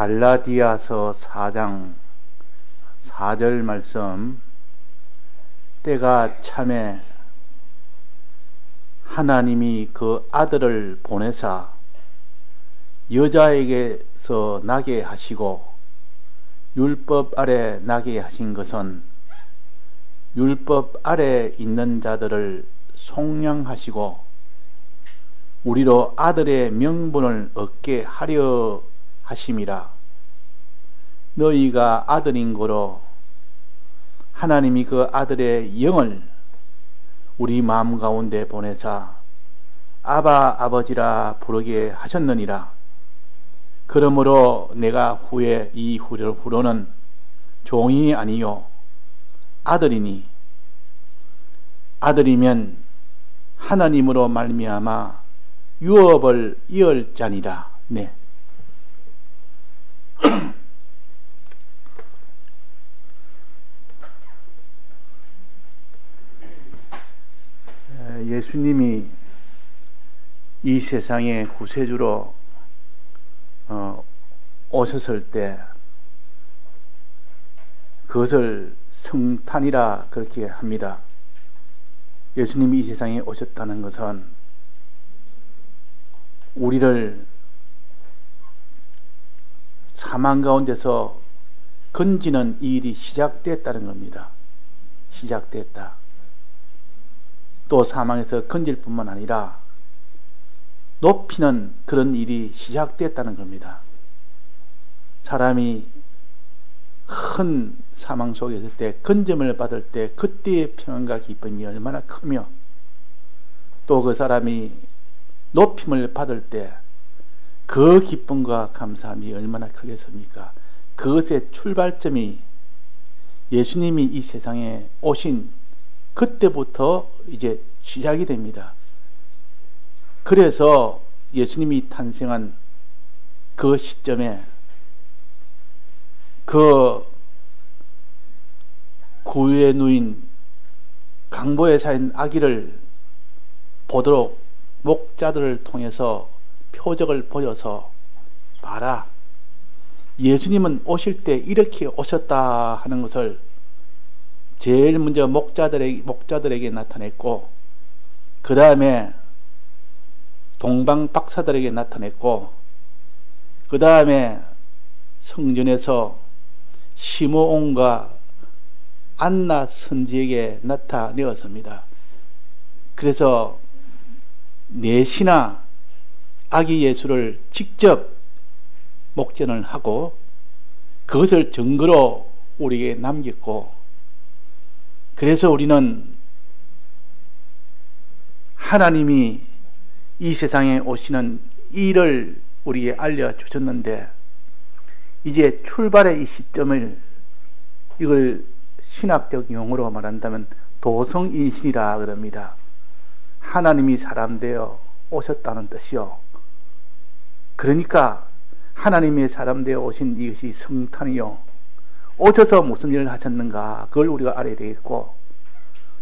갈라디아서 4장 4절 말씀, 때가 참에 하나님이 그 아들을 보내사 여자에게서 나게 하시고 율법 아래 나게 하신 것은 율법 아래 있는 자들을 속량하시고 우리로 아들의 명분을 얻게 하려 하심이라. 너희가 아들인 거로 하나님이 그 아들의 영을 우리 마음 가운데 보내사 아바 아버지라 부르게 하셨느니라. 그러므로 내가 후로는 종이 아니요 아들이니, 아들이면 하나님으로 말미암아 유업을 이을 자니라. 네. 예수님이 이 세상에 구세주로 오셨을 때 그것을 성탄이라 그렇게 합니다. 예수님이 이 세상에 오셨다는 것은 우리를 사망 가운데서 건지는 일이 시작됐다는 겁니다. 시작됐다. 또 사망에서 건질 뿐만 아니라 높이는 그런 일이 시작됐다는 겁니다. 사람이 큰 사망 속에 있을 때 건짐을 받을 때 그때의 평안과 기쁨이 얼마나 크며, 또 그 사람이 높임을 받을 때 그 기쁨과 감사함이 얼마나 크겠습니까? 그것의 출발점이 예수님이 이 세상에 오신 그때부터 이제 시작이 됩니다. 그래서 예수님이 탄생한 그 시점에 그 구유에 누인 강보에 쌓인 아기를 보도록 목자들을 통해서 표적을 보여서, 봐라, 예수님은 오실 때 이렇게 오셨다 하는 것을 제일 먼저 목자들에게 나타냈고, 그 다음에 동방 박사들에게 나타냈고, 그 다음에 성전에서 시므온과 안나 선지에게 나타내었습니다. 그래서 넷이나 아기 예수를 직접 목전을 하고 그것을 증거로 우리에게 남겼고, 그래서 우리는 하나님이 이 세상에 오시는 일을 우리에게 알려주셨는데, 이제 출발의 이 시점을, 이걸 신학적 용어로 말한다면 도성인신이라 그럽니다. 하나님이 사람 되어 오셨다는 뜻이요. 그러니까 하나님의 사람 되어 오신 이것이 성탄이요. 오셔서 무슨 일을 하셨는가, 그걸 우리가 알아야 되겠고,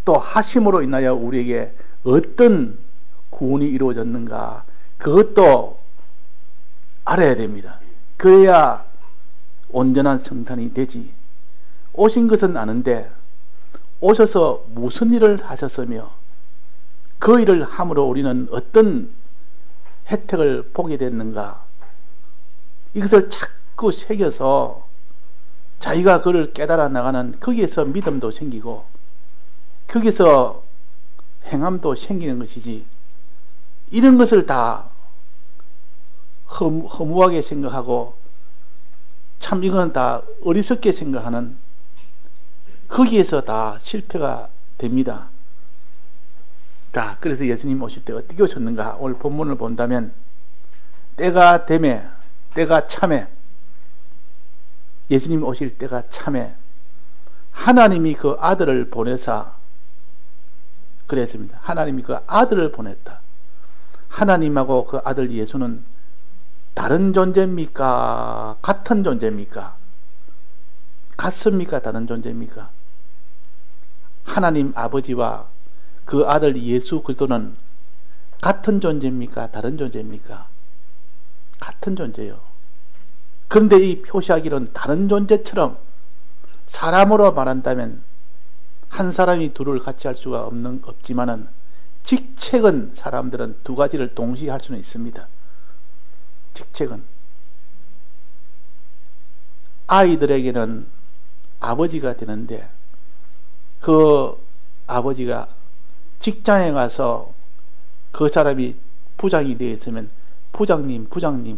또 하심으로 인하여 우리에게 어떤 구원이 이루어졌는가, 그것도 알아야 됩니다. 그래야 온전한 성탄이 되지. 오신 것은 아는데 오셔서 무슨 일을 하셨으며 그 일을 함으로 우리는 어떤 혜택을 보게 됐는가, 이것을 자꾸 새겨서 자기가 그걸 깨달아 나가는, 거기에서 믿음도 생기고 거기서 행함도 생기는 것이지, 이런 것을 다 허무하게 생각하고 참 이건 다 어리석게 생각하는, 거기에서 다 실패가 됩니다. 자, 그래서 예수님 오실 때 어떻게 오셨는가, 오늘 본문을 본다면 때가 되매, 때가 참에, 예수님 오실 때가 참에 하나님이 그 아들을 보내사, 그랬습니다. 하나님이 그 아들을 보냈다. 하나님하고 그 아들 예수는 다른 존재입니까? 같은 존재입니까? 같습니까? 다른 존재입니까? 하나님 아버지와 그 아들 예수 그리스도는 같은 존재입니까? 다른 존재입니까? 같은 존재요. 그런데 이 표시하기는 다른 존재처럼 사람으로 말한다면 한 사람이 둘을 같이 할 수가 없지만은 직책은 사람들은 두 가지를 동시에 할 수는 있습니다. 직책은 아이들에게는 아버지가 되는데 그 아버지가 직장에 가서 그 사람이 부장이 되어 있으면 부장님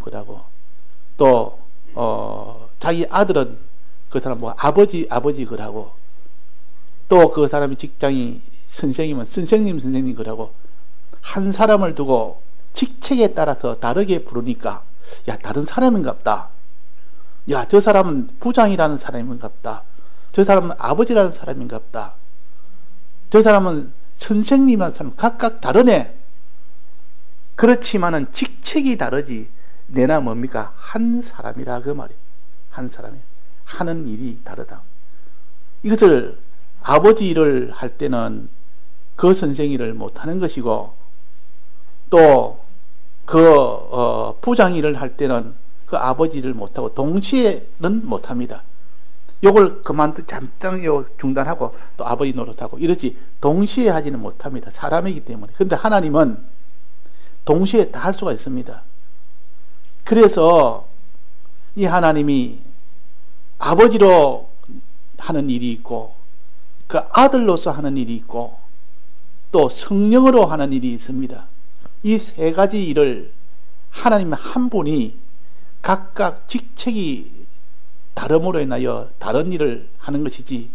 그러고 또 자기 아들은 그 사람 뭐 아버지 그러고 또 그 사람이 직장이 선생이면 선생님 그러고 한 사람을 두고 직책에 따라서 다르게 부르니까 야 다른 사람인갑다. 야 저 사람은 부장이라는 사람인갑다. 저 사람은 아버지라는 사람인갑다. 저 사람은 선생님이라는 사람 각각 다르네. 그렇지만은 직책이 다르지 내나 뭡니까? 한 사람이라 그 말이에요. 한 사람이 하는 일이 다르다. 이것을 아버지 일을 할 때는 그 선생 일을 못하는 것이고 또 그 부장 일을 할 때는 그 아버지 일을 못하고 동시에는 못합니다. 요걸 잠깐 중단하고 또 아버지 노릇하고 이러지 동시에 하지는 못합니다. 사람이기 때문에. 그런데 하나님은 동시에 다 할 수가 있습니다. 그래서 이 하나님이 아버지로 하는 일이 있고 그 아들로서 하는 일이 있고 또 성령으로 하는 일이 있습니다. 이 세 가지 일을 하나님 한 분이 각각 직책이 다름으로 인하여 다른 일을 하는 것이지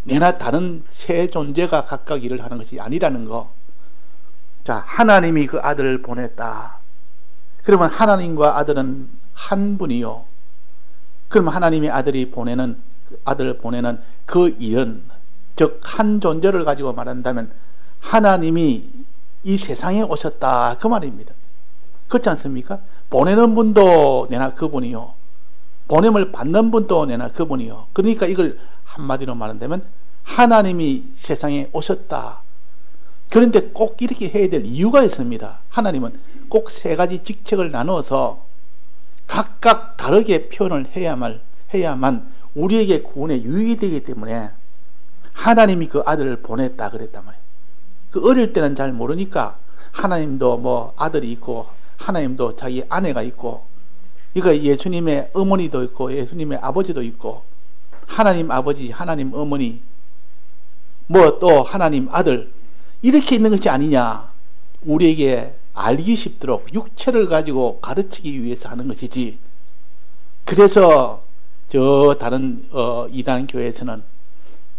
내나 다른 세 존재가 각각 일을 하는 것이 아니라는 거. 자, 하나님이 그 아들을 보냈다. 그러면 하나님과 아들은 한 분이요. 그럼 하나님의 아들을 보내는 그 일은 즉 한 존재를 가지고 말한다면 하나님이 이 세상에 오셨다 그 말입니다. 그렇지 않습니까? 보내는 분도 내나 그분이요. 보냄을 받는 분도 내나 그분이요. 그러니까 이걸 한마디로 말한다면 하나님이 세상에 오셨다. 그런데 꼭 이렇게 해야 될 이유가 있습니다. 하나님은 꼭 세 가지 직책을 나누어서 각각 다르게 표현을 해야만 우리에게 구원에 유익이 되기 때문에 하나님이 그 아들을 보냈다 그랬단 말이에요. 그 어릴 때는 잘 모르니까 하나님도 뭐 아들이 있고 하나님도 자기 아내가 있고 이거 예수님의 어머니도 있고 예수님의 아버지도 있고 하나님 아버지 하나님 어머니 뭐 또 하나님 아들 이렇게 있는 것이 아니냐. 우리에게 알기 쉽도록 육체를 가지고 가르치기 위해서 하는 것이지. 그래서 저 다른 이단 교회에서는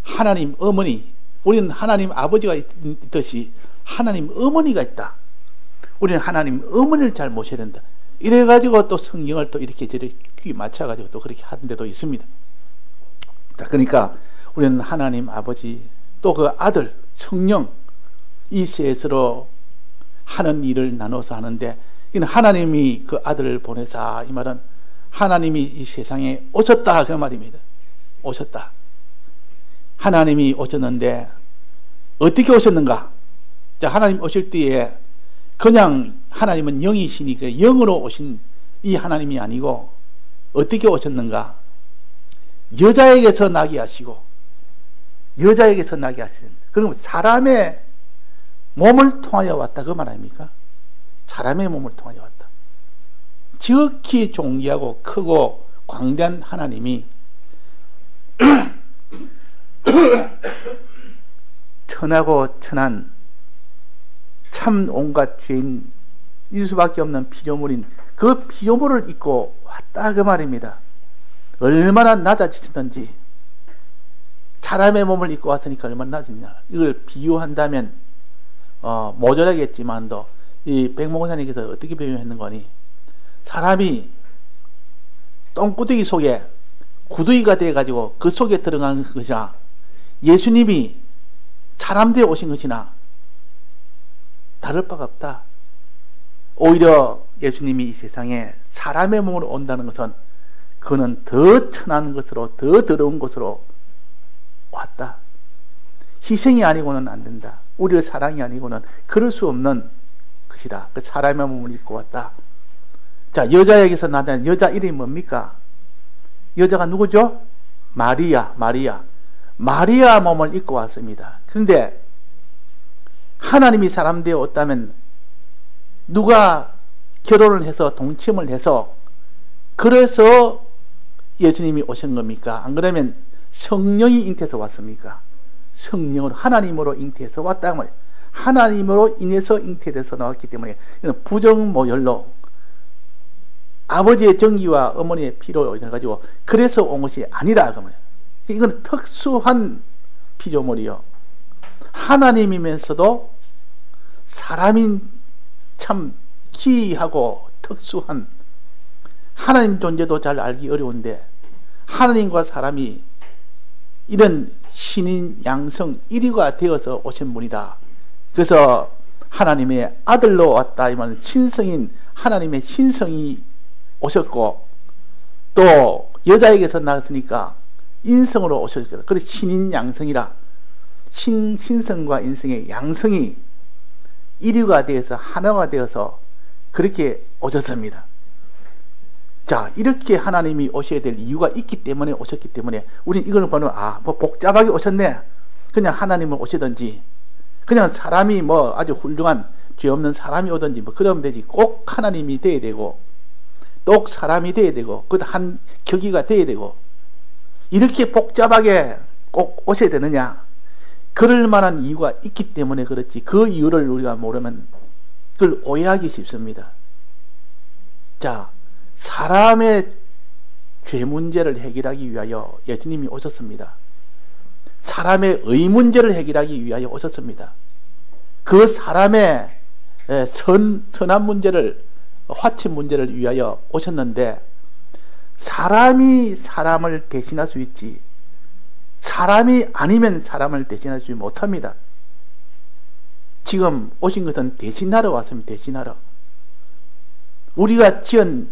하나님 어머니, 우리는 하나님 아버지가 있듯이 하나님 어머니가 있다. 우리는 하나님 어머니를 잘 모셔야 된다. 이래가지고 또 성경을 또 이렇게 귀 맞춰가지고 또 그렇게 하는 데도 있습니다. 자, 그러니까 우리는 하나님 아버지 또 그 아들 성령 이 셋으로 하는 일을 나눠서 하는데, 이는 하나님이 그 아들을 보내사, 이 말은 하나님이 이 세상에 오셨다 그 말입니다. 오셨다. 하나님이 오셨는데 어떻게 오셨는가? 자, 하나님 오실 때에 그냥 하나님은 영이시니까 영으로 오신 이 하나님이 아니고 어떻게 오셨는가? 여자에게서 나게 하시고 여자에게서 나게 하시는, 그럼 사람의 몸을 통하여 왔다 그 말 아닙니까? 사람의 몸을 통하여 왔다. 지극히 존귀하고 크고 광대한 하나님이 천하고 천한 참 온갖 죄인 일 수밖에 없는 피조물인 그 피조물을 입고 왔다 그 말입니다. 얼마나 낮아지셨던지. 사람의 몸을 입고 왔으니까 얼마나 낮았냐. 이걸 비유한다면 모자라겠지만도 이 백목사님께서 어떻게 비유했는 거니? 사람이 똥구덩이 속에 구두기가 돼가지고 그 속에 들어간 것이나 예수님이 사람 되어 오신 것이나 다를 바가 없다. 오히려 예수님이 이 세상에 사람의 몸으로 온다는 것은 그는 더 천한 것으로 더 더러운 것으로 왔다. 희생이 아니고는 안 된다. 우리의 사랑이 아니고는 그럴 수 없는 것이다. 그 사람의 몸을 입고 왔다. 자, 여자에게서 나타난 여자 이름이 뭡니까? 여자가 누구죠? 마리아. 마리아 몸을 입고 왔습니다. 그런데 하나님이 사람 되어 왔다면 누가 결혼을 해서 동침을 해서 그래서 예수님이 오신 겁니까? 안 그러면 성령이 잉태해서 왔습니까? 성령으로 하나님으로 잉태해서 왔다는 말이에요. 하나님으로 인해서 잉태돼서 나왔기 때문에 이건 부정모열로 아버지의 정기와 어머니의 피로 인해가지고 그래서 온 것이 아니라 그 말이에요. 이건 특수한 피조물이요. 하나님이면서도 사람인 참 기이하고 특수한 하나님 존재도 잘 알기 어려운데 하나님과 사람이 이런 신인 양성 1위가 되어서 오신 분이다. 그래서 하나님의 아들로 왔다. 이 말은 신성인 하나님의 신성이 오셨고 또 여자에게서 나왔으니까 인성으로 오셨거든. 그래서 신인 양성이라 신성과 인성의 양성이 1위가 되어서 하나가 되어서 그렇게 오셨습니다. 자, 이렇게 하나님이 오셔야 될 이유가 있기 때문에 오셨기 때문에 우리는 이걸 보면 뭐 복잡하게 오셨네. 그냥 하나님은 오시든지 그냥 사람이 뭐 아주 훌륭한 죄 없는 사람이 오든지 뭐 그러면 되지. 꼭 하나님이 돼야 되고 또 사람이 돼야 되고 그 한 격의가 돼야 되고 이렇게 복잡하게 꼭 오셔야 되느냐? 그럴 만한 이유가 있기 때문에 그렇지. 그 이유를 우리가 모르면 그걸 오해하기 쉽습니다. 자, 사람의 죄 문제를 해결하기 위하여 예수님이 오셨습니다. 사람의 의 문제를 해결하기 위하여 오셨습니다. 그 사람의 선한 문제를 화친 문제를 위하여 오셨는데 사람이 사람을 대신할 수 있지 사람이 아니면 사람을 대신할 수 못합니다. 지금 오신 것은 대신하러 왔습니다. 대신하러. 우리가 지은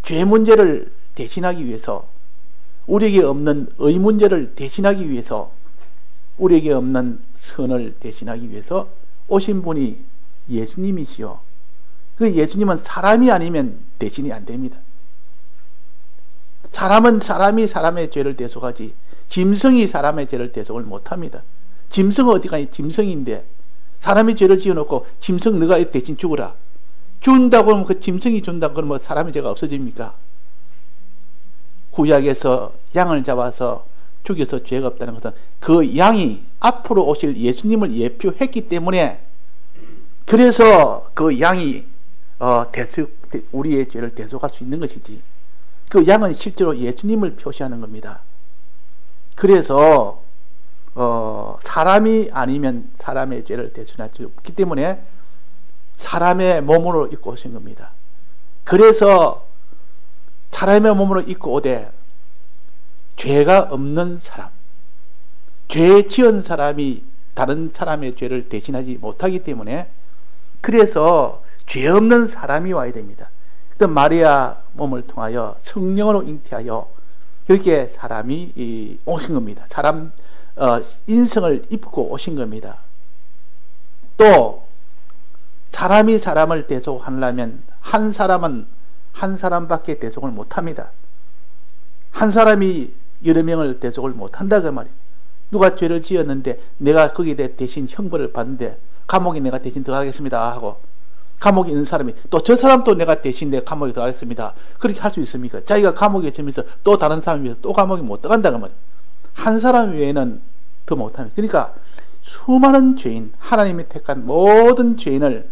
죄 문제를 대신하기 위해서 우리에게 없는 의 문제를 대신하기 위해서 우리에게 없는 선을 대신하기 위해서 오신 분이 예수님이시요. 그 예수님은 사람이 아니면 대신이 안 됩니다. 사람은 사람이 사람의 죄를 대속하지 짐승이 사람의 죄를 대속을 못합니다. 짐승은 어디가 짐승인데 사람이 죄를 지어놓고 짐승 너가 대신 죽으라 준다고 하면 그 짐승이 준다고 그러면 사람의 죄가 없어집니까? 구약에서 양을 잡아서 죽여서 죄가 없다는 것은 그 양이 앞으로 오실 예수님을 예표했기 때문에 그래서 그 양이 우리의 죄를 대속할 수 있는 것이지 그 양은 실제로 예수님을 표시하는 겁니다. 그래서 사람이 아니면 사람의 죄를 대신할 수 없기 때문에 사람의 몸으로 입고 오신 겁니다. 그래서 사람의 몸으로 입고 오되 죄가 없는 사람, 죄 지은 사람이 다른 사람의 죄를 대신하지 못하기 때문에 그래서 죄 없는 사람이 와야 됩니다. 그래서 마리아 몸을 통하여 성령으로 잉태하여 그렇게 사람이 오신 겁니다. 사람 인성을 입고 오신 겁니다. 또 사람이 사람을 대속하려면 한 사람은 한 사람밖에 대속을 못합니다. 한 사람이 여러 명을 대속을 못한다 그 말이에요. 누가 죄를 지었는데 내가 거기에 대신 형벌을 받는데 감옥에 내가 대신 들어가겠습니다 하고 감옥에 있는 사람이 또 저 사람도 내가 대신 내 감옥에 들어가겠습니다. 그렇게 할 수 있습니까? 자기가 감옥에 있으면서 또 다른 사람이 위해서 또 감옥에 못 들어간다 그 말이에요. 한 사람 외에는 더 못합니다. 그러니까 수많은 죄인, 하나님이 택한 모든 죄인을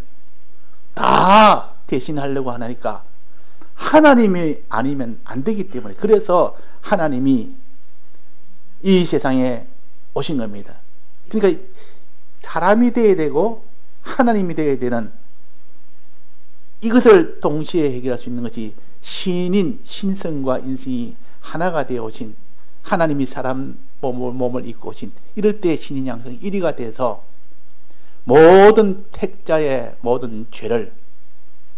다 대신하려고 하니까 하나님이 아니면 안 되기 때문에 그래서 하나님이 이 세상에 오신 겁니다. 그러니까 사람이 되어야 되고 하나님이 되어야 되는 이것을 동시에 해결할 수 있는 것이 신인, 신성과 인성이 하나가 되어 오신 하나님이 사람 몸을 입고 오신 이럴 때 신인 양성 1위가 돼서 모든 택자의 모든 죄를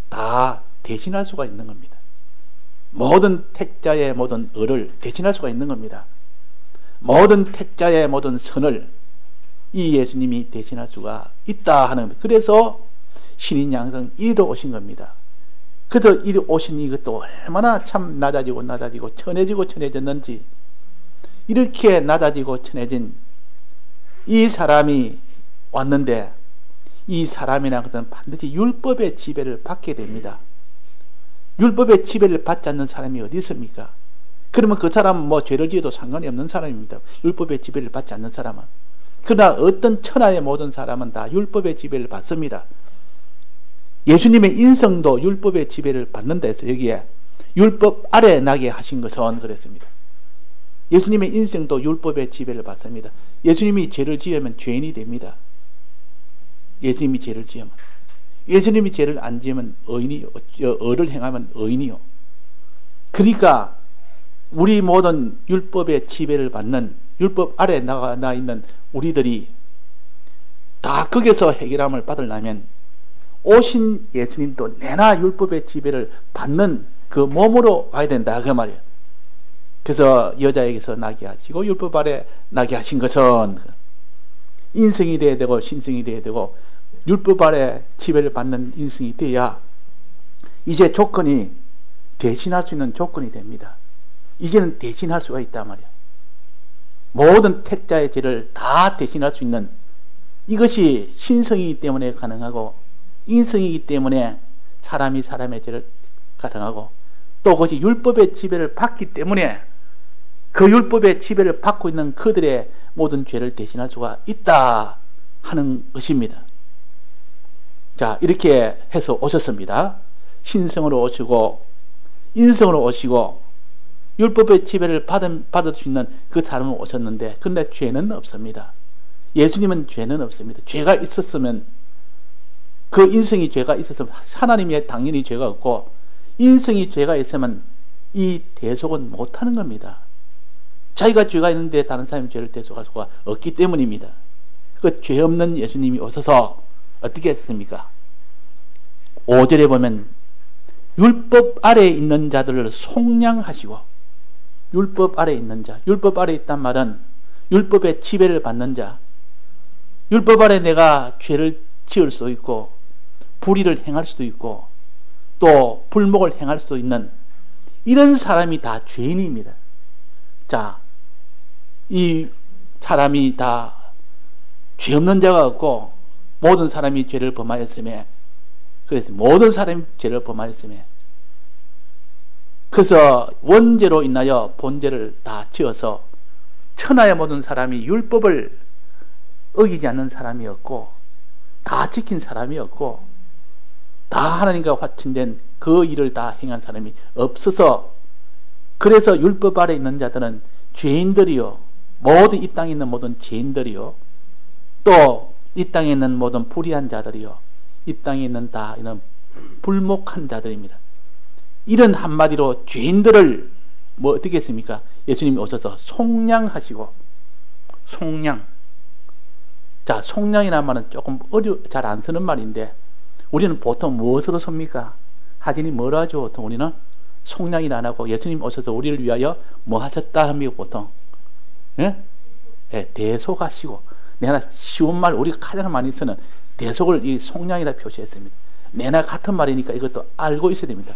다 대신할 수가 있는 겁니다. 모든 택자의 모든 의를 대신할 수가 있는 겁니다. 모든 택자의 모든 선을 이 예수님이 대신할 수가 있다 하는 겁니다. 그래서 신인 양성 1위로 오신 겁니다. 그래서 이 오신 이것도 얼마나 참 낮아지고 낮아지고 천해지고 천해졌는지, 이렇게 낮아지고 천해진 이 사람이 왔는데, 이 사람이라는 것은 반드시 율법의 지배를 받게 됩니다. 율법의 지배를 받지 않는 사람이 어디 있습니까? 그러면 그 사람은 뭐 죄를 지어도 상관이 없는 사람입니다. 율법의 지배를 받지 않는 사람은. 그러나 어떤 천하의 모든 사람은 다 율법의 지배를 받습니다. 예수님의 인성도 율법의 지배를 받는다 해서 여기에 율법 아래 나게 하신 것은 그랬습니다. 예수님의 인성도 율법의 지배를 받습니다. 예수님이 죄를 지으면 죄인이 됩니다. 예수님이 죄를 지으면. 예수님이 죄를 안 지으면 의를 행하면 의인이요. 그러니까 우리 모든 율법의 지배를 받는, 율법 아래 나 있는 우리들이 다 거기서 해결함을 받으려면 오신 예수님도 내나 율법의 지배를 받는 그 몸으로 와야 된다 그 말이에요. 그래서 여자에게서 나게 하시고 율법 아래 나게 하신 것은 인성이 되어야 되고 신성이 되어야 되고 율법 아래 지배를 받는 인성이 돼야 이제 조건이 대신할 수 있는 조건이 됩니다. 이제는 대신할 수가 있단 말이에요. 모든 택자의 죄를 다 대신할 수 있는, 이것이 신성이기 때문에 가능하고 인성이기 때문에 사람이 사람의 죄를 가능하고, 또 그것이 율법의 지배를 받기 때문에 그 율법의 지배를 받고 있는 그들의 모든 죄를 대신할 수가 있다 하는 것입니다. 자, 이렇게 해서 오셨습니다. 신성으로 오시고 인성으로 오시고 율법의 지배를 받을 수 있는 그 사람은 오셨는데, 근데 죄는 없습니다. 예수님은 죄는 없습니다. 죄가 있었으면, 그 인성이 죄가 있었으면 하나님이 당연히 죄가 없고, 인성이 죄가 있으면 이 대속은 못하는 겁니다. 자기가 죄가 있는데 다른 사람이 죄를 대속할 수가 없기 때문입니다. 그 죄 없는 예수님이 오셔서 어떻게 했습니까? 5절에 보면 율법 아래에 있는 자들을 속량하시고, 율법 아래에 있는 자, 율법 아래에 있단 말은 율법의 지배를 받는 자, 율법 아래 내가 죄를 지을 수도 있고 불의를 행할 수도 있고 또 불목을 행할 수도 있는 이런 사람이 다 죄인입니다. 자, 이 사람이 다 죄 없는 자가 없고 모든 사람이 죄를 범하였음에, 그래서 모든 사람이 죄를 범하였음에, 그래서 원죄로 인하여 본죄를 다 지어서 천하의 모든 사람이 율법을 어기지 않는 사람이었고 다 지킨 사람이었고 다 하나님과 화친된 그 일을 다 행한 사람이 없어서, 그래서 율법 아래 있는 자들은 죄인들이요, 모든 이 땅에 있는 모든 죄인들이요, 또 이 땅에 있는 모든 불의한 자들이요, 이 땅에 있는 다 이런 불목한 자들입니다. 이런 한마디로 죄인들을 뭐 어떻게 했습니까? 예수님이 오셔서 속량하시고, 속량. 자, 속량이라는 말은 조금 잘 안 쓰는 말인데 우리는 보통 무엇으로 씁니까? 하진이 뭐라 하죠? 보통 우리는 속량이 안 하고 예수님 오셔서 우리를 위하여 뭐 하셨다 합니까? 보통 예? 예, 대속하시고. 내가 쉬운 말 우리가 가장 많이 쓰는 대속을 이 속량이라 표시했습니다. 내나 같은 말이니까 이것도 알고 있어야 됩니다.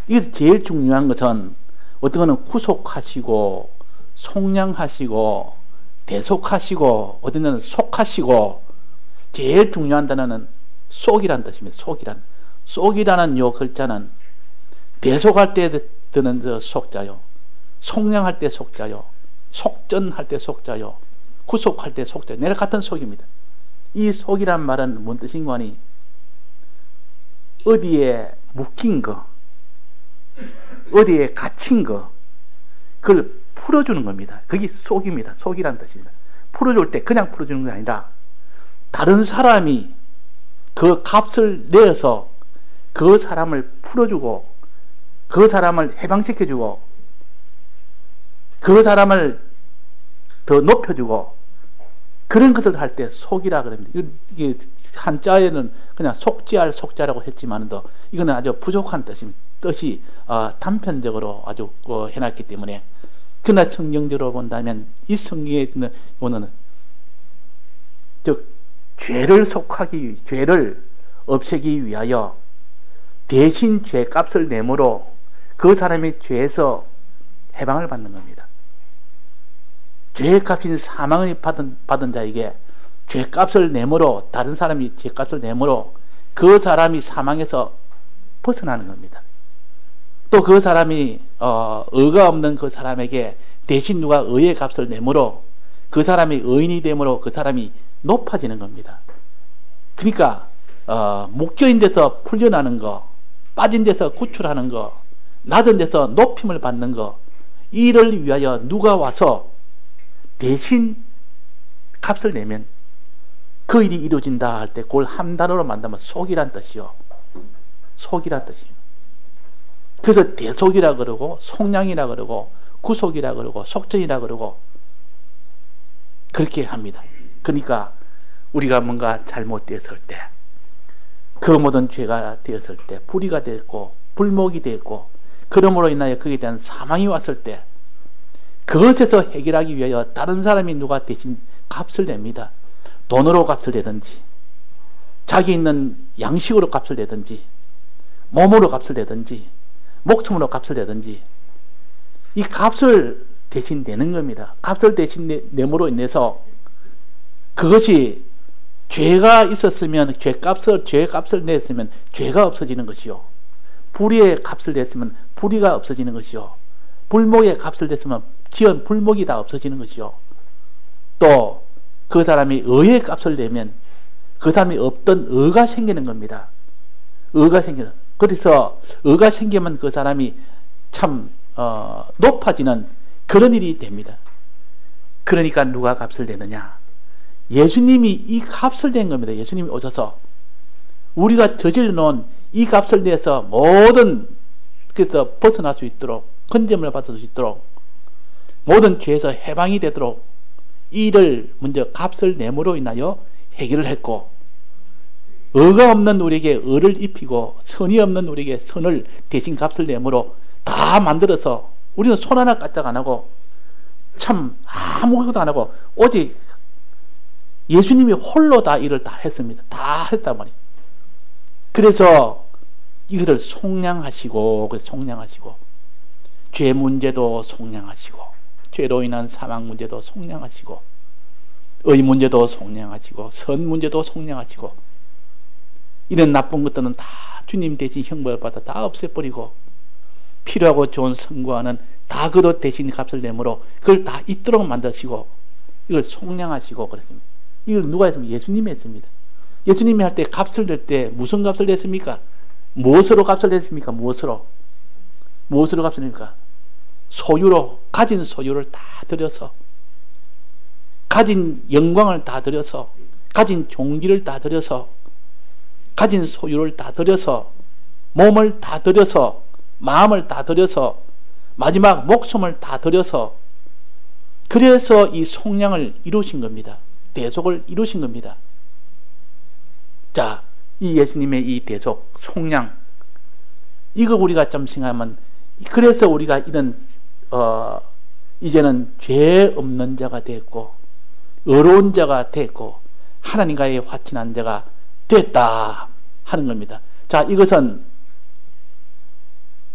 이게 제일 중요한 것은 어떤 거는 구속하시고 속량하시고 대속하시고 어떤 거는 속하시고, 제일 중요한 단어는 속이란 뜻입니다. 속이란. 속이라는 요 글자는 대속할 때 드는 속자요, 속량할 때 속자요, 속전할 때 속자요, 구속할 때 속자요. 내가 같은 속입니다. 이 속이란 말은 뭔 뜻인가 하니 어디에 묶인 거, 어디에 갇힌 거, 그걸 풀어주는 겁니다. 그게 속입니다. 속이란 뜻입니다. 풀어줄 때 그냥 풀어주는 게 아니라 다른 사람이 그 값을 내어서 그 사람을 풀어주고 그 사람을 해방시켜주고 그 사람을 더 높여주고 그런 것을 할 때 속이라 그럽니다. 이게 한자에는 그냥 속지할 속자라고 했지만도 이거는 아주 부족한 뜻입니다. 뜻이 단편적으로 아주 해놨기 때문에. 그러나 성경적으로 본다면 이 성경에 있는 오는 즉 죄를 속하기, 죄를 없애기 위하여 대신 죄값을 내므로 그 사람이 죄에서 해방을 받는 겁니다. 죄값인 사망을 받은 자에게 죄값을 내므로, 다른 사람이 죄값을 내므로 그 사람이 사망에서 벗어나는 겁니다. 또 그 사람이 의가 없는 그 사람에게 대신 누가 의의 값을 내므로 그 사람이 의인이 되므로 그 사람이 높아지는 겁니다. 그러니까 묶여인 데서 풀려나는 거, 빠진 데서 구출하는 거, 낮은 데서 높임을 받는 거, 이를 위하여 누가 와서 대신 값을 내면 그 일이 이루어진다 할 때 그걸 한 단어로 만들면 속이란 뜻이요. 속이란 뜻이요. 그래서 대속이라 그러고 속량이라 그러고 구속이라 그러고 속전이라 그러고 그렇게 합니다. 그러니까 우리가 뭔가 잘못되었을 때, 그 모든 죄가 되었을 때, 불의가 되었고 불목이 되었고 그러므로 인하여 거기에 대한 사망이 왔을 때 그것에서 해결하기 위하여 다른 사람이 누가 대신 값을 냅니다. 돈으로 값을 내든지 자기 있는 양식으로 값을 내든지 몸으로 값을 내든지 목숨으로 값을 내든지 이 값을 대신 내는 겁니다. 값을 대신 내므로 인해서 그것이 죄가 있었으면 죄값을 냈으면 죄가 없어지는 것이요. 불의의 값을 냈으면 불의가 없어지는 것이요. 불목의 값을 냈으면 지은 불목이 다 없어지는 것이요. 또 그 사람이 의의 값을 내면 그 사람이 없던 의가 생기는 겁니다. 의가 생기는. 그래서 의가 생기면 그 사람이 참 높아지는 그런 일이 됩니다. 그러니까 누가 값을 내느냐? 예수님이 이 값을 낸 겁니다. 예수님이 오셔서 우리가 저질러 놓은 이 값을 내서 모든 그래서 벗어날 수 있도록, 건짐을 받을 수 있도록, 모든 죄에서 해방이 되도록 이를 먼저 값을 내므로 인하여 해결을 했고, 의가 없는 우리에게 의를 입히고 선이 없는 우리에게 선을 대신 값을 내므로 다 만들어서 우리는 손 하나 까딱 안 하고 참 아무것도 안 하고 오직 예수님이 홀로 다 일을 다 했습니다. 다 했단 말이에요. 그래서 이것을 속량하시고, 죄 문제도 속량하시고, 죄로 인한 사망 문제도 속량하시고, 의 문제도 속량하시고, 선 문제도 속량하시고, 이런 나쁜 것들은 다 주님 대신 형벌을 받아 다 없애버리고, 필요하고 좋은 선구하는 다 그도 대신 값을 내므로 그걸 다 있도록 만드시고, 이걸 속량하시고 그랬습니다. 이걸 누가 했습니까? 예수님이 했습니다. 예수님이 할 때 값을 낼 때 무슨 값을 냈습니까? 무엇으로 값을 냈습니까? 무엇으로 값을 냅니까? 소유로, 가진 소유를 다 들여서, 가진 영광을 다 들여서, 가진 종기를 다 들여서, 가진 소유를 다 들여서, 몸을 다 들여서, 마음을 다 들여서, 마지막 목숨을 다 들여서, 그래서 이 속량을 이루신 겁니다. 대속을 이루신 겁니다. 자, 이 예수님의 이 대속, 속량, 이거 우리가 좀 생각하면, 그래서 우리가 이런 이제는 죄 없는 자가 됐고 의로운 자가 됐고 하나님과의 화친한 자가 됐다 하는 겁니다. 자, 이것은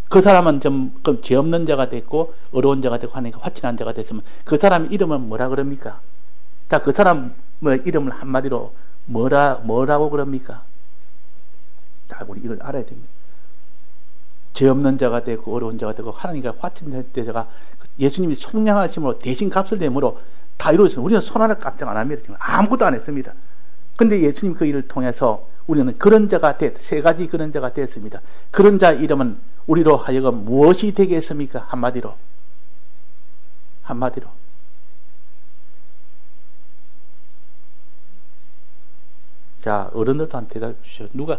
그 사람은 좀 죄 없는 자가 됐고 의로운 자가 됐고 하나님과 화친한 자가 됐으면 그 사람 이름은 뭐라 그럽니까? 자, 그 사람 이름을 한마디로 뭐라고 그럽니까? 자, 우리 이걸 알아야 됩니다. 죄 없는 자가 되고 어려운 자가 되고 하나님과 화친한 자가 예수님이 속량하심으로 대신 값을 내므로 다 이루어졌습니다. 우리는 손 하나 깜짝 안 합니다. 아무것도 안 했습니다. 근데 예수님 그 일을 통해서 우리는 그런 자가 세 가지 그런 자가 되었습니다. 그런 자 이름은 우리로 하여금 무엇이 되겠습니까? 한마디로 자, 어른들도 한 대답해 주시죠. 누가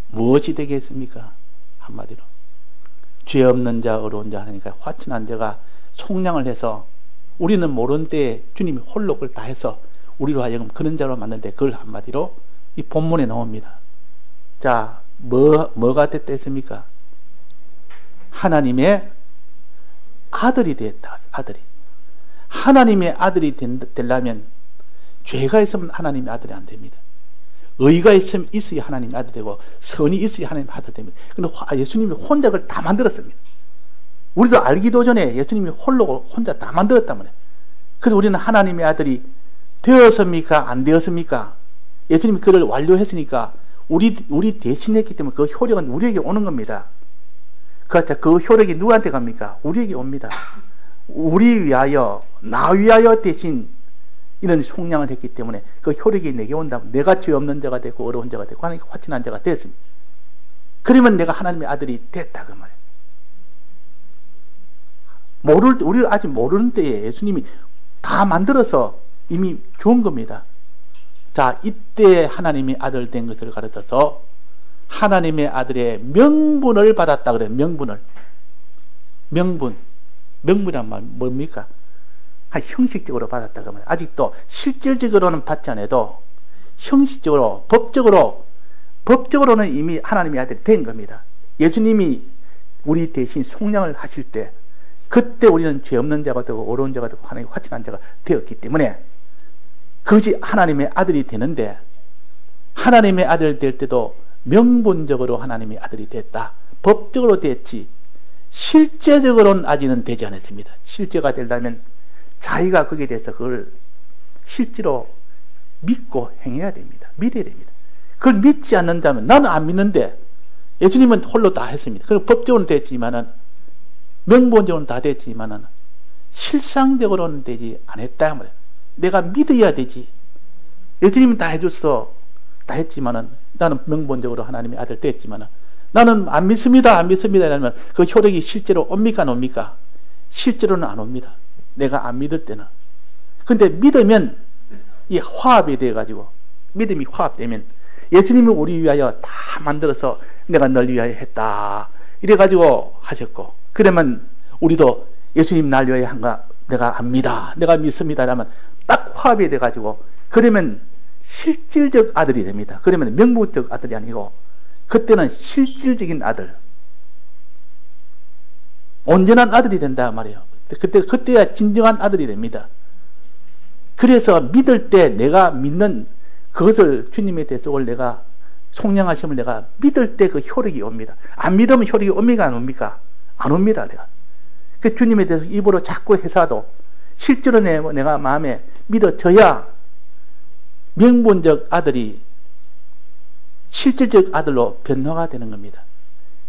무엇이 되겠습니까? 한마디로 죄 없는 자, 어려운 자 하니까 화친한 자가 속량을 해서 우리는 모르는 때에 주님이 홀로 그걸 다 해서 우리로 하여금 그런 자로 만드는데 그걸 한마디로 이 본문에 나옵니다. 자, 뭐가 됐다 했습니까? 하나님의 아들이 됐다. 아들이. 하나님의 아들이 되려면 죄가 있으면 하나님의 아들이 안 됩니다. 의가 있어야 하나님 아들 되고 선이 있어야 하나님 아들 됩니다. 근데 예수님이 혼자 그걸 다 만들었습니다. 우리도 알기도 전에 예수님이 홀로 혼자 다 만들었단 말이에요. 그래서 우리는 하나님의 아들이 되었습니까? 안 되었습니까? 예수님이 그를 완료했으니까 우리 대신했기 때문에 그 효력은 우리에게 오는 겁니다. 그 효력이 누구한테 갑니까? 우리에게 옵니다. 우리 위하여, 나 위하여 대신 이런 속량을 했기 때문에 그 효력이 내게 온다. 내가 죄 없는 자가 되고 어려운 자가 되고 하나님께 화친한 자가 됐습니다. 그러면 내가 하나님의 아들이 됐다 그 말이에요. 우리 아직 모르는 때에 예수님이 다 만들어서 이미 좋은 겁니다. 자, 이때 하나님의 아들 된 것을 가르쳐서 하나님의 아들의 명분을 받았다 그래요. 명분이란 말 뭡니까? 형식적으로 받았다 그 말이에요. 아직도 실질적으로는 받지 않아도 형식적으로 법적으로는 이미 하나님의 아들이 된 겁니다. 예수님이 우리 대신 속량을 하실 때 그때 우리는 죄 없는 자가 되고 어려운 자가 되고 하나님의 화친한 자가 되었기 때문에 그것이 하나님의 아들이 되는데, 하나님의 아들 될 때도 명분적으로 하나님의 아들이 됐다. 법적으로 됐지 실제적으로는 아직은 되지 않았습니다. 실제가 되려면 자기가 거기에 대해서 그걸 실제로 믿고 행해야 됩니다. 믿어야 됩니다. 그걸 믿지 않는다면, 나는 안 믿는데 예수님은 홀로 다 했습니다. 그리고 법적으로는 됐지만은, 명분적으로는 다 됐지만은 실상적으로는 되지 않았다 말이에요. 내가 믿어야 되지. 예수님은 다 해줬어. 다 했지만은, 나는 명분적으로 하나님의 아들 됐지만은, 나는 안 믿습니다. 이러면 그 효력이 실제로 옵니까? 안 옵니까? 실제로는 안 옵니다. 내가 안 믿을 때는. 근데 믿으면 이 화합이 돼가지고, 믿음이 화합되면, 예수님이 우리 위하여 다 만들어서 내가 널 위하여 했다 이래가지고 하셨고, 그러면 우리도 예수님 날 위하여 한가 내가 압니다, 내가 믿습니다 라면 딱 화합이 돼가지고, 그러면 실질적 아들이 됩니다. 그러면 명분적 아들이 아니고 그때는 실질적인 아들, 온전한 아들이 된다 말이에요. 그때야 진정한 아들이 됩니다. 그래서 믿을 때 내가 믿는 그것을, 주님의 대속을 내가 속량하심을 내가 믿을 때 그 효력이 옵니다. 안 믿으면 효력이 옵니까? 안 옵니까? 안 옵니다. 내가 그 주님에 대해서 입으로 자꾸 해서도 실제로 내가 마음에 믿어져야 명분적 아들이 실질적 아들로 변화가 되는 겁니다.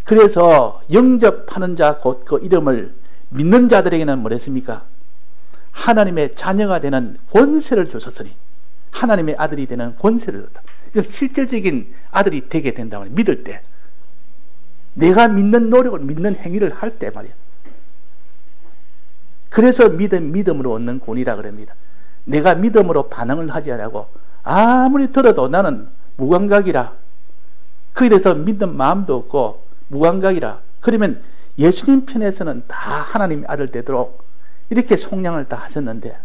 그래서 영접하는 자, 곧 그 이름을 믿는 자들에게는 뭐랬습니까? 하나님의 자녀가 되는 권세를 주셨으니, 하나님의 아들이 되는 권세를 줬다. 그래서 실질적인 아들이 되게 된다 말이에요. 믿을 때, 내가 믿는 노력을, 믿는 행위를 할 때 말이에요. 그래서 믿음으로 얻는 권이라 그럽니다. 내가 믿음으로 반응을 하지 않고 아무리 들어도 나는 무감각이라, 거기에 대해서 믿는 마음도 없고 무감각이라, 그러면 예수님 편에서는 다 하나님의 아들 되도록 이렇게 속량을 다 하셨는데,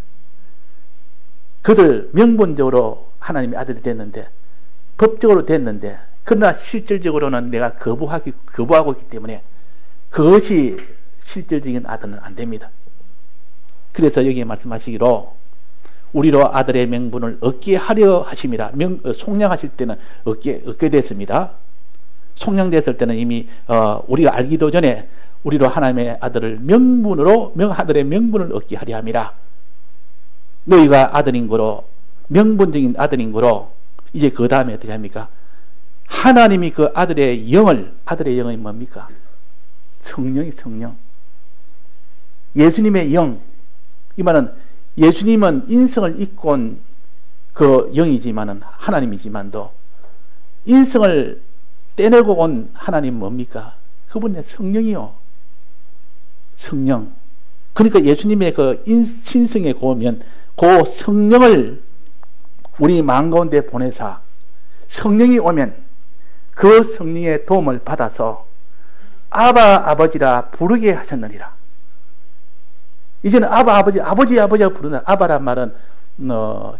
그들 명분적으로 하나님의 아들이 됐는데, 법적으로 됐는데, 그러나 실질적으로는 내가 거부하고 있기 때문에 그것이 실질적인 아들은 안 됩니다. 그래서 여기에 말씀하시기로 우리로 아들의 명분을 얻게 하려 하심이라. 속량하실 때는 얻게 됐습니다. 속량됐을 때는 이미 우리가 알기도 전에 우리로 하나님의 아들을 아들의 명분을 얻게 하려 함이라. 너희가 아들인 거로, 명분적인 아들인 거로, 이제 그 다음에 어떻게 합니까? 하나님이 그 아들의 영이 뭡니까? 성령. 예수님의 영, 이 말은 예수님은 인성을 입고 온 그 영이지만은, 하나님이지만도 인성을 떼내고 온 하나님 뭡니까? 그분의 성령이요. 성령. 그러니까 예수님의 그 신성에 고우면 그 성령을 우리 마음 가운데 보내사, 성령이 오면 그 성령의 도움을 받아서 아바 아버지라 부르게 하셨느니라. 이제는 아바 아버지가 부르는, 아바란 말은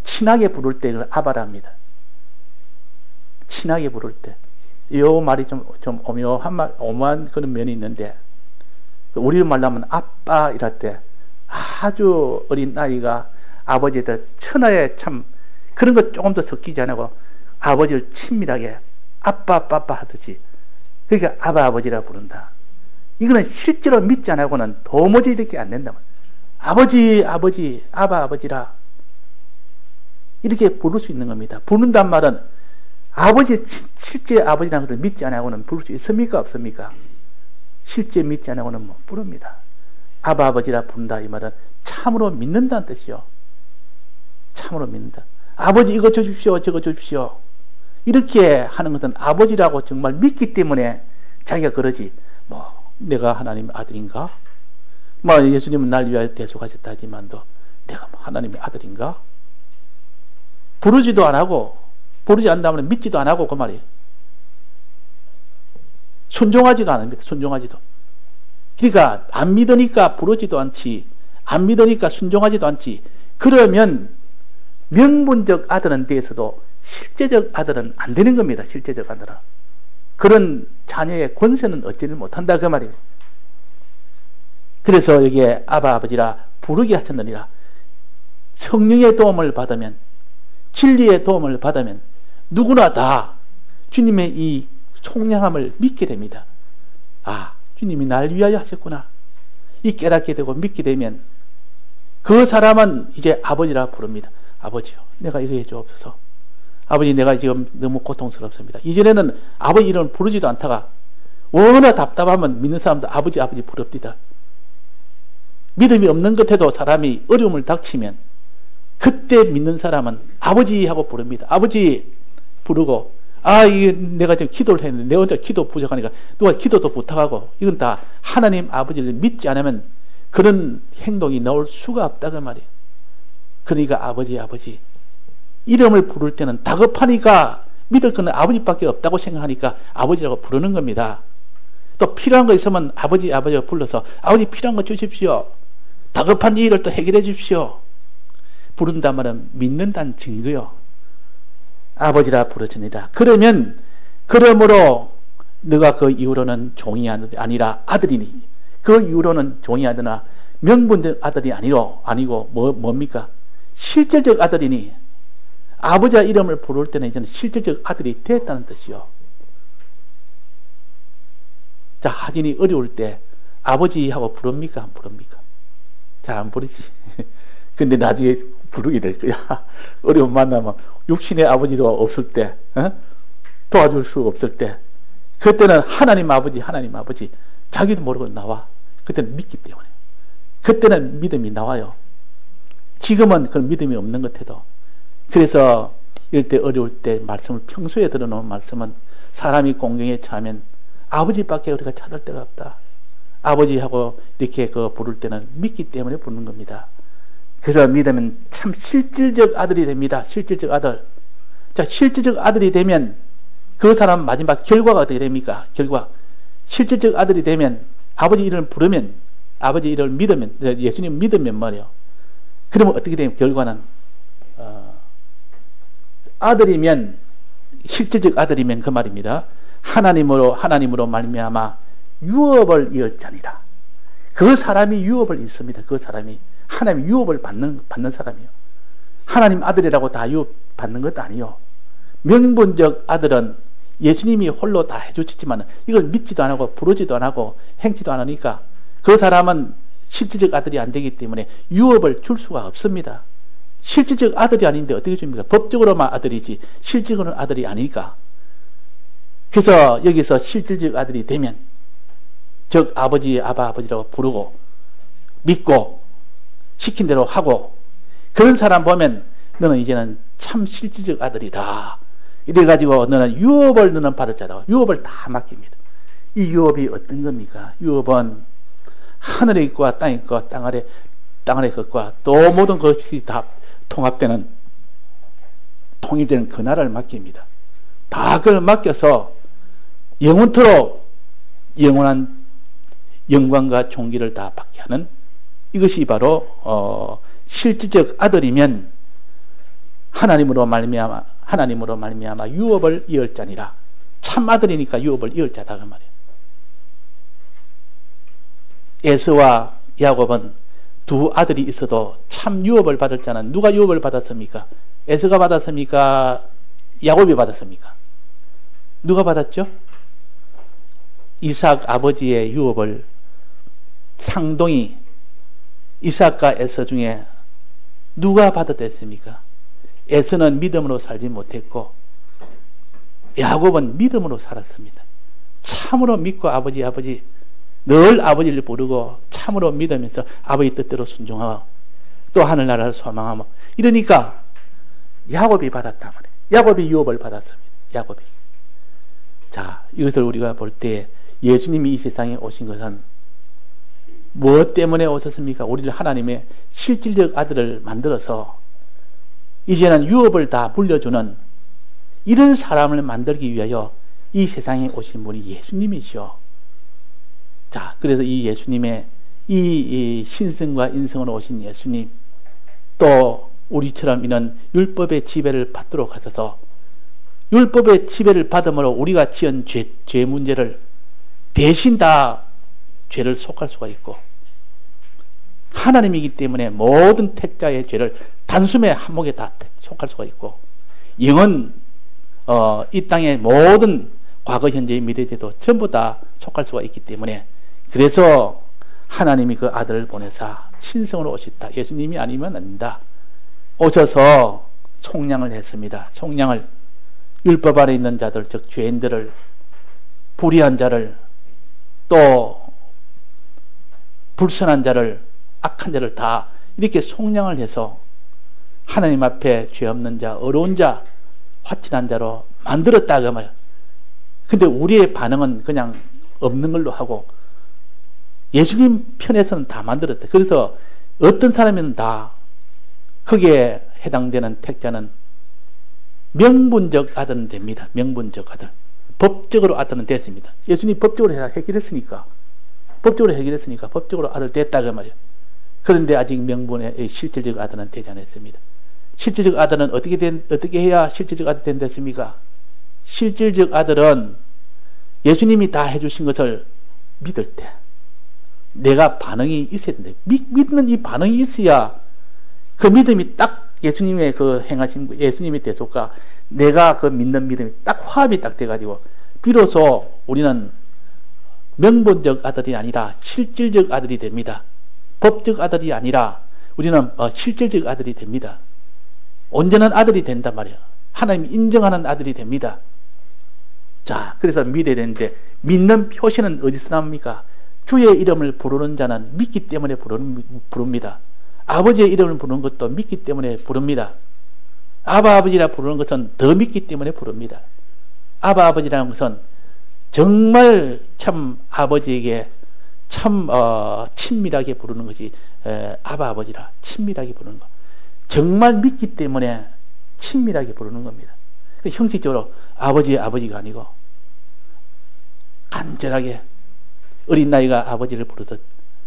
친하게 부를 때 아바랍니다. 친하게 부를 때. 이 말이 좀 오묘한 그런 면이 있는데, 우리 말로 하면 아빠 이럴 때 아주 어린 아이가 아버지한테 천하에 참 그런 거 조금 더 섞이지 않고 아버지를 친밀하게 아빠 하듯이, 그러니까 아버지라 부른다. 이거는 실제로 믿지 않고는 도무지 이렇게 안 된다. 아버지, 아버지라 이렇게 부를 수 있는 겁니다. 부른단 말은 아버지, 실제 아버지라는 것을 믿지 않고는 부를 수 있습니까? 없습니까? 실제 믿지 않고는 못 부릅니다. 아버지라 부른다 이 말은 참으로 믿는다는 뜻이요. 참으로 믿는다. 아버지 이거 주십시오, 저거 주십시오. 이렇게 하는 것은 아버지라고 정말 믿기 때문에 자기가 그러지. 내가 하나님의 아들인가? 예수님은 날 위하여 대속하셨다 하지만도 내가 하나님의 아들인가? 부르지도 안 하고, 부르지 않다면 믿지도 안 하고 그 말이에요. 순종하지도 않습니다. 순종하지도. 그러니까 안 믿으니까 부르지도 않지, 안 믿으니까 순종하지도 않지. 그러면 명분적 아들은 대해서도 실제적 아들은 안 되는 겁니다. 실제적 아들은. 그런 자녀의 권세는 얻지를 못한다 그 말이에요. 그래서 여기에 아버지라 부르게 하셨느니라. 성령의 도움을 받으면, 진리의 도움을 받으면 누구나 다 주님의 이 총량함을 믿게 됩니다. 주님이 날 위하여 하셨구나. 이 깨닫게 되고 믿게 되면 그 사람은 이제 아버지라 부릅니다. 아버지요, 내가 이거 해주옵소서. 아버지, 내가 지금 너무 고통스럽습니다. 이전에는 아버지 이름을 부르지도 않다가 워낙 답답하면 믿는 사람도 아버지 부릅디다. 믿음이 없는 것에도 사람이 어려움을 닥치면 그때 믿는 사람은 아버지 하고 부릅니다. 아버지 부르고, 이게 내가 지금 기도를 했는데 내 혼자 기도 부족하니까 누가 기도도 부탁하고, 이건 다 하나님 아버지를 믿지 않으면 그런 행동이 나올 수가 없다 그 말이에요. 그러니까 아버지 이름을 부를 때는 다급하니까 믿을 거는 아버지밖에 없다고 생각하니까 아버지라고 부르는 겁니다. 또 필요한 거 있으면 아버지가 불러서 아버지 필요한 거 주십시오. 다급한 일을 또 해결해 주십시오. 부른다 말은 믿는다는 증거요. 아버지라 부르시니라. 그러므로 너가 그 이후로는 종이 아니라 아들이니, 그 이후로는 종이 아니라 명분적 아들이 아니고 뭡니까? 실질적 아들이니, 아버지의 이름을 부를 때는 이제는 실질적 아들이 됐다는 뜻이요. 자, 하진이 어려울 때 아버지하고 부릅니까? 안 부릅니까? 잘 안 부르지. 근데 나중에 부르게 될 거야. 어려움 만나면 육신의 아버지도 없을 때, 도와줄 수 없을 때, 그때는 하나님 아버지 자기도 모르고 나와. 그때는 믿기 때문에. 그때는 믿음이 나와요. 지금은 그런 믿음이 없는 것 해도. 그래서 이럴 때 어려울 때 말씀을 평소에 들어놓은 말씀은 사람이 공경에 처하면 아버지밖에 우리가 찾을 데가 없다. 아버지하고 이렇게 부를 때는 믿기 때문에 부르는 겁니다. 그래서 믿으면 참 실질적 아들이 됩니다. 실질적 아들. 자, 실질적 아들이 되면 그 사람 마지막 결과가 어떻게 됩니까? 실질적 아들이 되면 아버지 이름을 부르면, 아버지 이름을 믿으면, 예수님 믿으면 말이요. 그러면 어떻게 되면 결과는 아들이면, 실질적 아들이면 그 말입니다. 하나님으로 말미암아 유업을 이을자니라. 그 사람이 유업을 있습니다. 그 사람이 하나님 유업을 받는 사람이요. 하나님 아들이라고 다 유업 받는 것도 아니요. 명분적 아들은 예수님이 홀로 다 해주셨지만 이걸 믿지도 안 하고 부르지도 안 하고 행치도 안 하니까 그 사람은 실질적 아들이 안 되기 때문에 유업을 줄 수가 없습니다. 실질적 아들이 아닌데 어떻게 줍니까? 법적으로만 아들이지 실질적으로는 아들이 아니니까. 그래서 여기서 실질적 아들이 되면, 즉 아버지라고 부르고 믿고 시킨 대로 하고, 그런 사람 보면 너는 이제는 참 실질적 아들이다. 이래가지고 너는 유업을 받을 자다. 유업을 다 맡깁니다. 이 유업이 어떤 겁니까? 유업은 하늘에 있고 땅에 있고 땅 아래 것과 또 모든 것이 다 통합되는, 통일되는 그 나라를 맡깁니다. 다 그걸 맡겨서 영원토록 영원한 영광과 존귀를 다 받게 하는, 이것이 바로 실질적 아들이면 하나님으로 말미암아 유업을 이을 자니라. 참 아들이니까 유업을 이을 자다 그 말이에요. 에서와 야곱은 두 아들이 있어도 참 유업을 받을 자는 누가 유업을 받았습니까? 에서가 받았습니까? 야곱이 받았습니까? 누가 받았죠? 이삭 아버지의 유업을 쌍둥이 이삭과 에서 중에 누가 받았겠습니까? 에서는 믿음으로 살지 못했고 야곱은 믿음으로 살았습니다. 참으로 믿고 아버지 늘 아버지를 부르고 참으로 믿으면서 아버지 뜻대로 순종하고 또 하늘나라를 소망하고 이러니까 야곱이 받았단 말이에요. 야곱이 유업을 받았습니다. 야곱이. 자, 이것을 우리가 볼 때 예수님이 이 세상에 오신 것은 무엇 때문에 오셨습니까? 우리를 하나님의 실질적 아들을 만들어서 이제는 유업을 다 물려주는 이런 사람을 만들기 위하여 이 세상에 오신 분이 예수님이시오. 자, 그래서 이 예수님의 이 신성과 인성으로 오신 예수님, 또 우리처럼 이런 율법의 지배를 받도록 하셔서 율법의 지배를 받음으로 우리가 지은 죄 문제를 대신 다 죄를 속할 수가 있고, 하나님이기 때문에 모든 택자의 죄를 단숨에 한 목에 다 속할 수가 있고, 영은 이 땅의 모든 과거, 현재, 미래죄도 전부 다 속할 수가 있기 때문에, 그래서 하나님이 그 아들을 보내사 신성으로 오셨다. 예수님이 아니면 안 된다. 오셔서 속량을 했습니다. 속량을, 율법 아래 있는 자들, 즉 죄인들을, 불의한 자를, 또 불선한 자를, 악한 자를 다 이렇게 속량을 해서 하나님 앞에 죄 없는 자, 어려운 자, 화친한 자로 만들었다 그 말. 근데 우리의 반응은 그냥 없는 걸로 하고 예수님 편에서는 다 만들었다. 그래서 어떤 사람은 다 거기에 해당되는 택자는 명분적 아들은 됩니다. 명분적 아들. 법적으로 아들은 됐습니다. 예수님 법적으로 해결했으니까 법적으로 아들 됐다 그 말이에요. 그런데 아직 명분의 실질적 아들은 되지 않았습니다. 실질적 아들은 어떻게 해야 실질적 아들이 된댔습니까? 실질적 아들은 예수님이 다 해주신 것을 믿을 때 내가 반응이 있어야 된다. 믿는 이 반응이 있어야 그 믿음이 딱 예수님의 그 행하신 예수님의 대속과 내가 그 믿는 믿음이 딱 화합이 딱 돼가지고 비로소 우리는 명분적 아들이 아니라 실질적 아들이 됩니다. 법적 아들이 아니라 우리는 실질적 아들이 됩니다. 온전한 아들이 된단 말이에요. 하나님이 인정하는 아들이 됩니다. 자, 그래서 믿어야 되는데 믿는 표시는 어디서 나옵니까? 주의 이름을 부르는 자는 믿기 때문에 부릅니다. 아버지의 이름을 부르는 것도 믿기 때문에 부릅니다. 아바 아버지라 부르는 것은 더 믿기 때문에 부릅니다. 아바 아버지라는 것은 정말 참 아버지에게 참 친밀하게 부르는 것이 아바 아버지라 친밀하게 부르는 것. 정말 믿기 때문에 친밀하게 부르는 겁니다. 형식적으로 아버지가 아니고 간절하게 어린 나이가 아버지를 부르듯,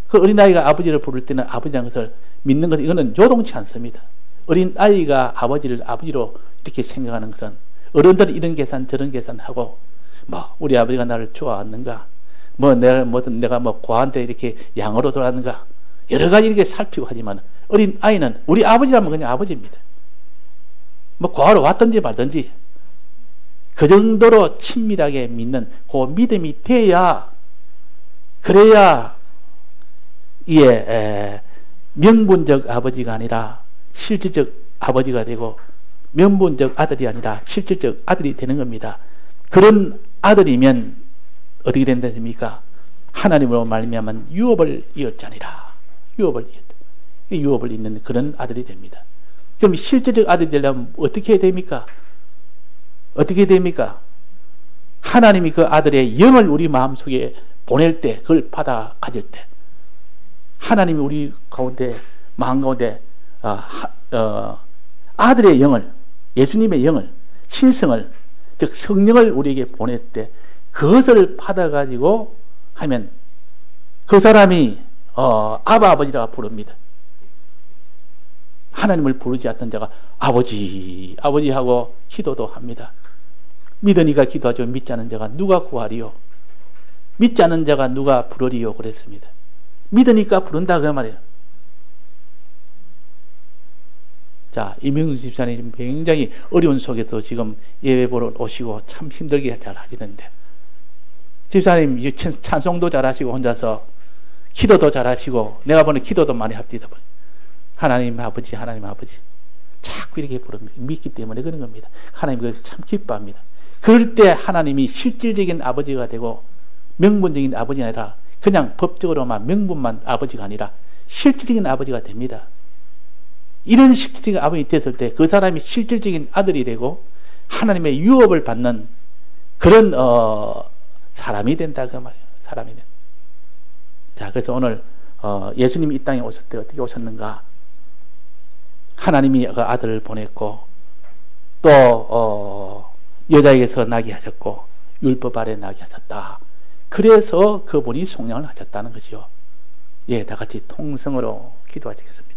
그 어린 나이가 아버지를 부를 때는 아버지라는 것을 믿는 것, 이거는 요동치 않습니다. 어린 아이가 아버지를 아버지로 이렇게 생각하는 것은 어른들이 이런 계산 저런 계산하고 우리 아버지가 나를 좋아하는가, 내가 고아한테 이렇게 양으로 돌아가는가, 여러 가지 이렇게 살피고 하지만 어린 아이는 우리 아버지라면 그냥 아버지입니다. 고아로 왔든지 말든지 그 정도로 친밀하게 믿는 그 믿음이 돼야, 그래야 이게 명분적 아버지가 아니라 실질적 아버지가 되고, 명분적 아들이 아니라 실질적 아들이 되는 겁니다. 그런 아들이면 어떻게 된다입니까? 하나님으로 말미암은 유업을 이었자니라. 유업을 잇는 그런 아들이 됩니다. 그럼 실질적 아들이 되려면 어떻게 해야 됩니까? 하나님이 그 아들의 영을 우리 마음속에 보낼 때, 그걸 받아 가질 때, 하나님이 우리 가운데, 마음 가운데 아들의 영을, 예수님의 영을, 신성을, 즉 성령을 우리에게 보낼 때 그것을 받아가지고 하면 그 사람이 아바 아버지라고 부릅니다. 하나님을 부르지 않던 자가 아버지 하고 기도도 합니다. 믿으니까 기도하죠. 믿지 않은 자가 누가 구하리요? 믿지 않은 자가 누가 부르리요? 그랬습니다. 믿으니까 부른다 그 말이에요. 자, 이명수 집사님 굉장히 어려운 속에서 지금 예배 보러 오시고 참 힘들게 잘 하시는데, 집사님 찬송도 잘하시고 혼자서 기도도 잘하시고, 내가 보는 기도도 많이 합디다. 하나님 아버지, 하나님 아버지. 자꾸 이렇게 부릅니다. 믿기 때문에 그런 겁니다. 하나님 그걸 참 기뻐합니다. 그럴 때 하나님이 실질적인 아버지가 되고, 명분적인 아버지가 아니라 그냥 법적으로만 명분만 아버지가 아니라 실질적인 아버지가 됩니다. 이런 실질적인 아버지 됐을 때 그 사람이 실질적인 아들이 되고 하나님의 유업을 받는 그런 사람이 된다 그 말이에요. 사람이 된다. 자, 그래서 오늘 예수님이 이 땅에 오실 때 어떻게 오셨는가? 하나님이 그 아들을 보냈고, 또 여자에게서 나게 하셨고, 율법 아래 나게 하셨다. 그래서 그분이 속량을 하셨다는 거죠. 예, 다 같이 통성으로 기도하시겠습니다.